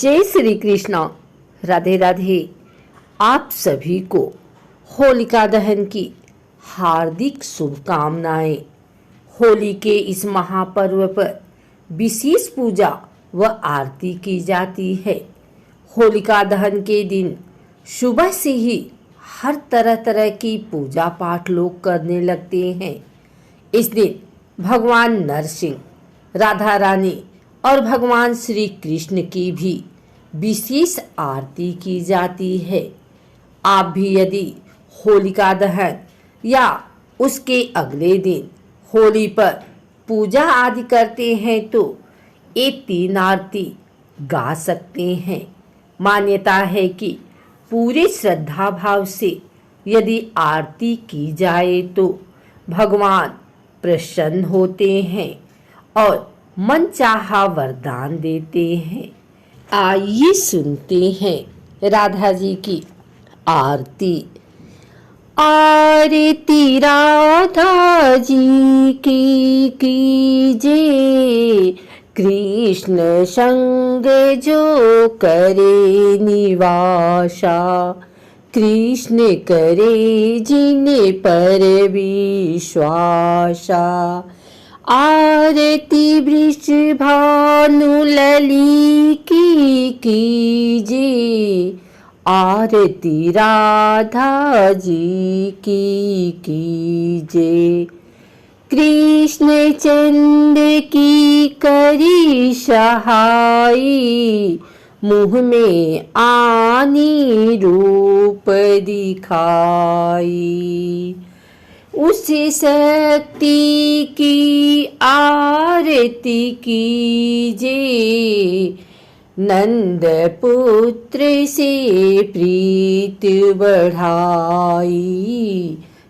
जय श्री कृष्ण। राधे राधे। आप सभी को होलिका दहन की हार्दिक शुभकामनाएं। होली के इस महापर्व पर विशेष पूजा व आरती की जाती है। होलिका दहन के दिन सुबह से ही हर तरह तरह की पूजा पाठ लोग करने लगते हैं। इस दिन भगवान नरसिंह, राधा रानी और भगवान श्री कृष्ण की भी विशेष आरती की जाती है। आप भी यदि होलिका दहन या उसके अगले दिन होली पर पूजा आदि करते हैं तो ये 3 आरती गा सकते हैं। मान्यता है कि पूरे श्रद्धा भाव से यदि आरती की जाए तो भगवान प्रसन्न होते हैं और मनचाहा वरदान देते हैं। आइए सुनते हैं राधा जी की आरती। आरती राधा जी की कीजे, कृष्ण संग जो करे निवासा। कृष्ण करे जिने पर विश्वासा। आरती वृषभानु लली की कीजे, आरती राधा जी की कीजे। कृष्ण चंद की करी सहाई, मुँह में आनी रूप दिखाई। उस शक्ति की आरती कीजे, नंद पुत्र से प्रीत बढ़ाई।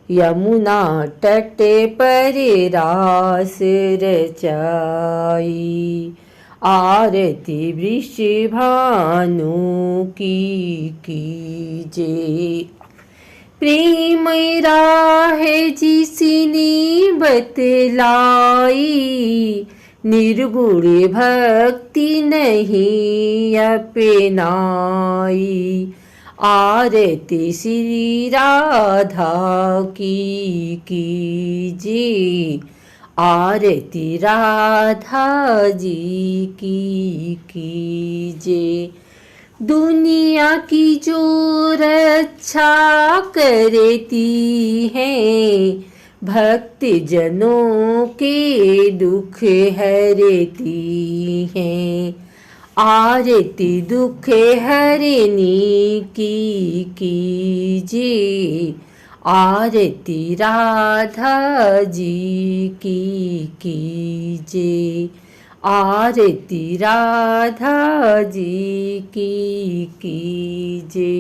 यमुना तट पर रास रचाई। आरती वृषभानु की कीजे। प्रेम राह जिसने बतलाई, निर्गुण भक्ति नहीं अपनाई। आरती श्री राधा की कीजे, आरती राधा जी की कीजे। दुनिया की जो रक्षा करती है, भक्त जनों के दुख हरती है। आरती दुख हरने की कीजे, आरती राधा जी की कीजे। आरती राधा जी की कीजे।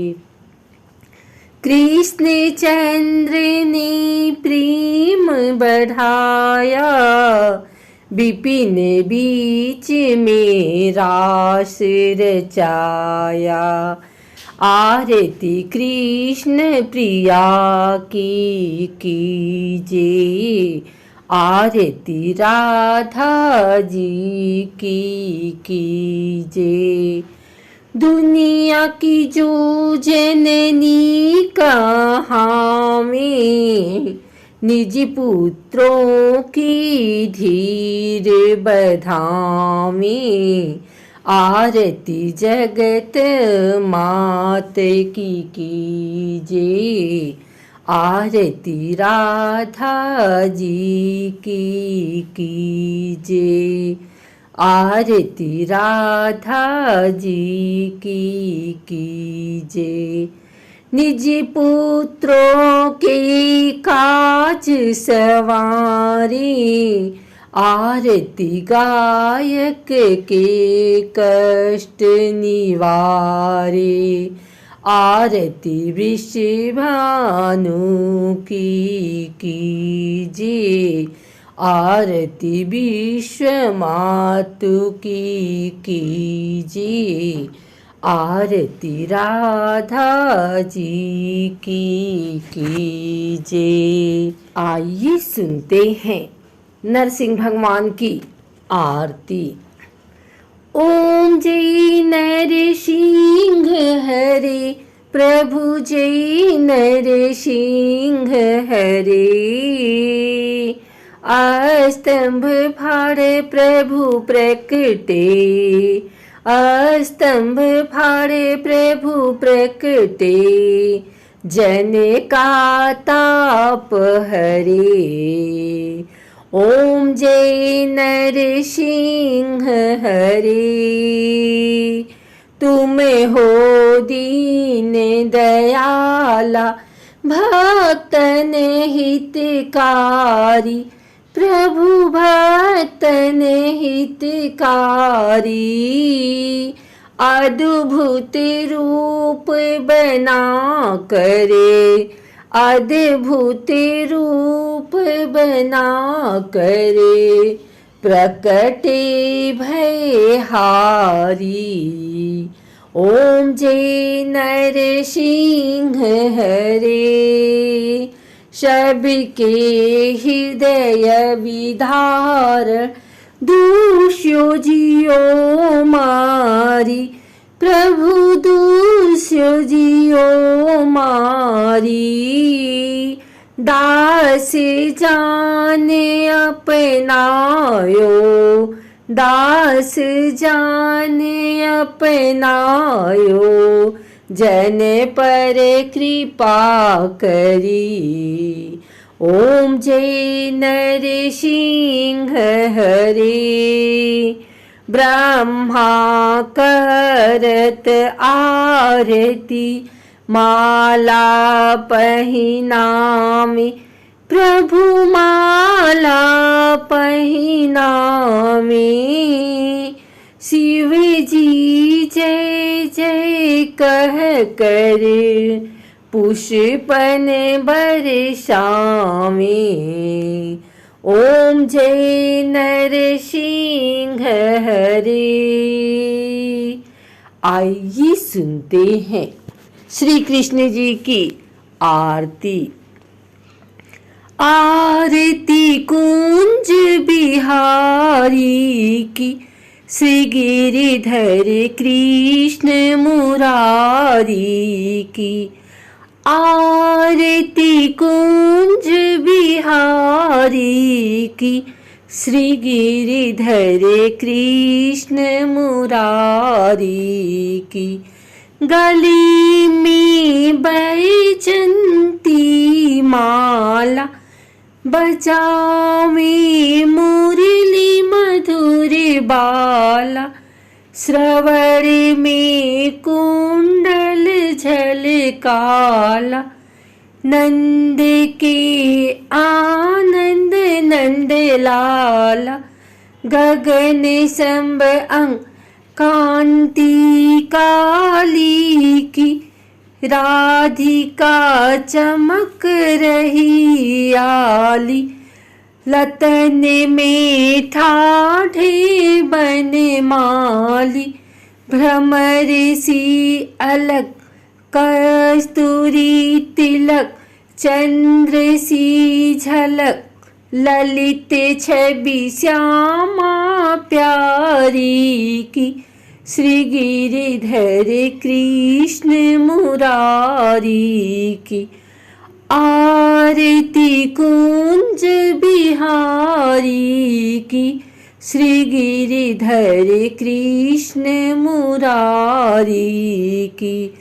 कृष्ण चंद्र ने प्रेम बढ़ाया, विपिन बीच में रास रचाया। आरती कृष्ण प्रिया की कीजे, आरती राधा जी की कीजे। दुनिया की जो जननी कहाँ में, निज पुत्रों की धीर बधावे। आरती जगत मात की कीजे, आरती राधा जी की कीजे। आरती राधा जी की कीजे। निज पुत्रों के काज सवारी, आरती गायक के कष्ट निवारे। आरती वृषभानु की कीजे, आरती विश्वमातु की कीजे। आरती राधा जी की कीजे। आइए सुनते हैं नरसिंह भगवान की आरती। ओम ओम जय नरसिंह हरे, प्रभु जय नरसिंह हरे। अस्तंभ फाड़े प्रभु प्रकटे, अस्तंभ फाड़े प्रभु प्रकटे, जन का ताप हरे। ओम जय नरसिंह हरे। तुम हो दीन दयाला, भक्तन हितकारी, प्रभु भक्तन हितकारी। अद्भुत रूप बना करे, अद्भुत रूप बना करे, प्रकटे भय हारी। ओम जय नरसिंह हरे। सबके हृदय विधार, दूष्यो जियो मारी, प्रभु दूष्यो जियो मारी। दास जाने अपनायो, दास जाने अपनायो, जन पर कृपा करी। ओम जय नरसिंह हरे। ब्रह्मा करत आरती, माला पहिनामी, प्रभु माला पहिनामी। शिव जी जय जय कह कर, पुष्पन बरसामी। ओम जय नरसिंह हरे। आइए सुनते हैं श्री कृष्ण जी की आरती। आरती कुंज बिहारी की, श्री गिरिधर कृष्ण मुरारी की। आरती कुंज बिहारी की, श्री गिरिधर कृष्ण मुरारी की। गली में बैजंती माला, बजावे मुरली मधुर बाला। श्रवण में कुंडल झलकाला, नंद के आनंद नंद लाला। गगन संब अंग कांति काली की, राधिका चमक रही आली। लतन में ठाठे बन माली, भ्रमर सी अलग कस्तूरी तिलक। चंद्र सी झलक ललित छवि श्यामा प्यारी की। श्री गिरिधर कृष्ण मुरारी की। आरती कुंज बिहारी की, श्री गिरिधर कृष्ण मुरारी की।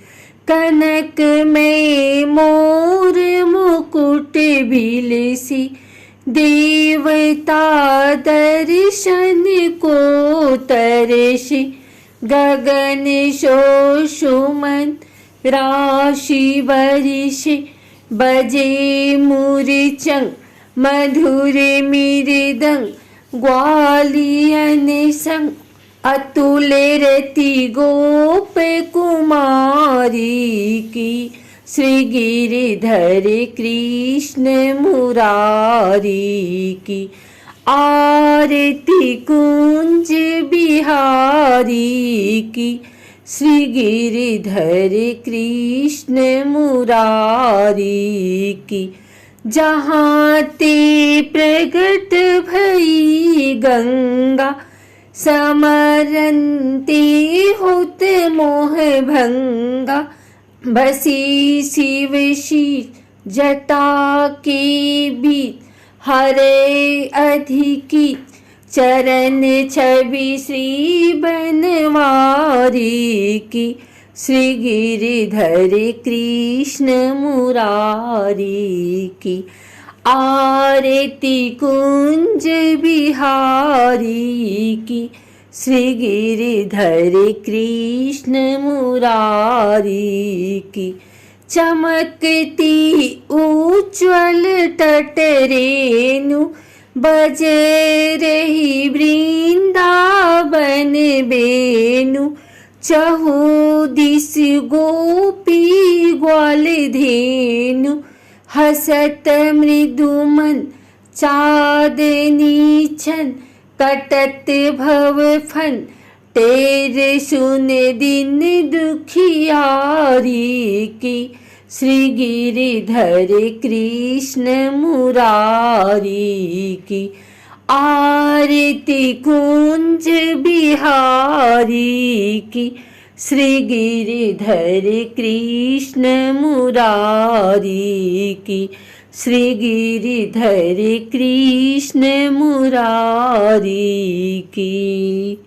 कनक में मोर मुकुट बिलसी, देवता दर्शन को तरसी। गगन शोषुमन राशि वर्षि, बजे मूर्छंग मधुर मृदंग। ग्वालियन संग अतुल रति गोप कुमारी की। श्री गिरिधर कृष्ण मुरारी की। आरती कुंज बिहारी की, श्री गिरिधर कृष्ण मुरारी की। जहाँ ते प्रगट भई गंगा, समरन्ते होत मोह भंगा, बसी शिव शीत जटा के बीच, हरे अधिकी चरण छवि श्री बनवारी की, श्री गिरिधर कृष्ण मुरारी की। आरती कुंज बिहारी की, श्री गिरिधर कृष्ण मुरारी की। चमकती उज्ज्वल तट रेणु, बजे रही वृंदावन बेनु, चहु दिस गोपी ग्वाल धेनु, हसत मृदुमन चाँदनी छन, कटत भव फन तेर सुन दिन दुखियारी की, श्री गिरिधर कृष्ण मुरारी की। आरती कुंज बिहारी की, श्री गिरिधर कृष्ण मुरारी की, श्री गिरिधर कृष्ण मुरारी की।